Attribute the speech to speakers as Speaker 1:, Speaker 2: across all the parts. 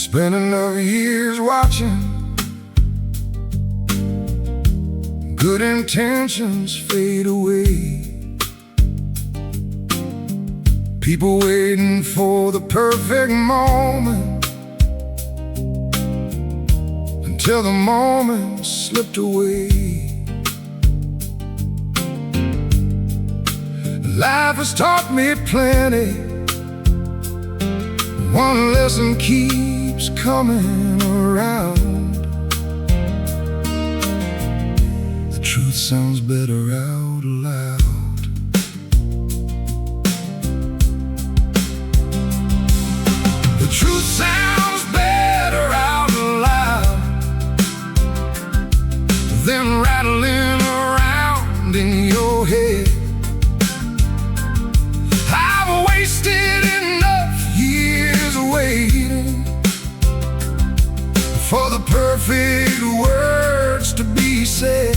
Speaker 1: Spent enough years watching good intentions fade away. People waiting for the perfect moment, until the moment slipped away. Life has taught me plenty. One lesson keeps coming around: the truth sounds better out loud. The truth sounds better out loud than rattling around in your head. I've wasted enough years waiting for the perfect words to be said.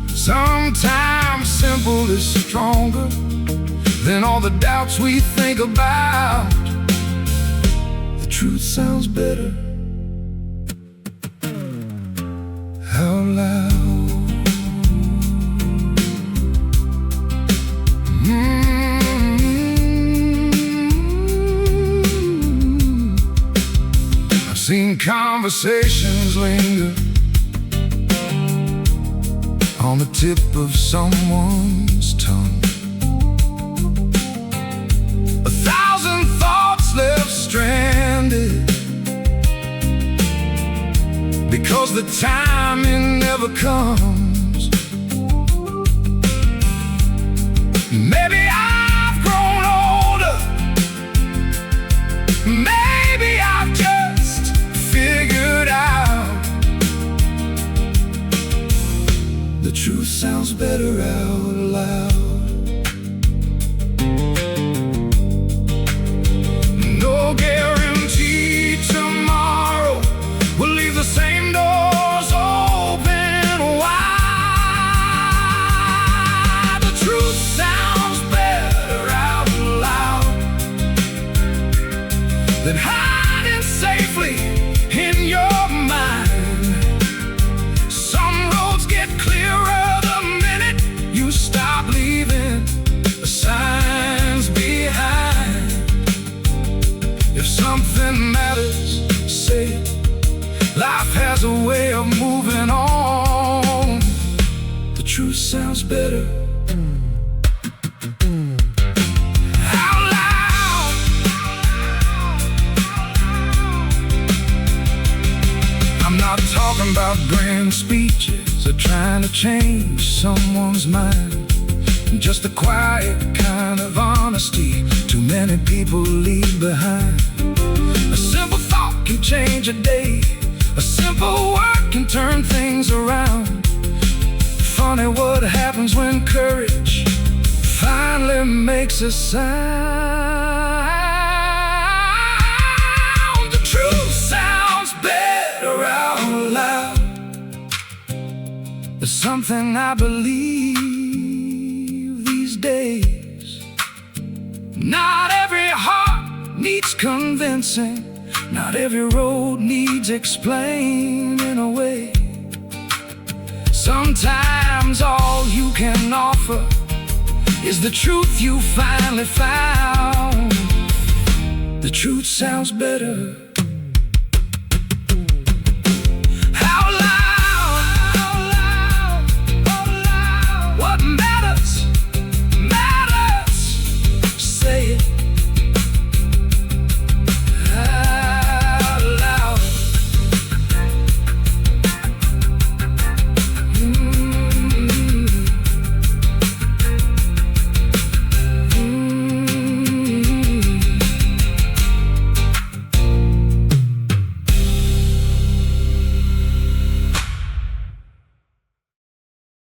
Speaker 1: Sometimes simple is stronger than all the doubts we think about. The truth sounds better out loud. I've seen conversations linger on the tip of someone's tongue. 1,000 thoughts left stranded because the timing never comes. Maybe I've grown older, maybe I've just figured out the truth sounds better out loud. No guarantee tomorrow will leave the same doors open wide. The truth sounds better out loud than hiding safely in your mind. Some roads get clearer the minute you stop leaving the signs behind. If something matters, say it. Life has a way of moving on. The truth sounds better out loud. I'm not talking about grand speeches or trying to change someone's mind. Just a quiet kind of honesty too many people leave behind. A simple thought can change a day. A simple word can turn things around. Funny what happens when courage finally makes a sound. The truth sounds better out loud. There's something I believe these days. Not every heart needs convincing. Not every road needs explaining away. Sometimes all you can offer is the truth you finally found. The truth sounds better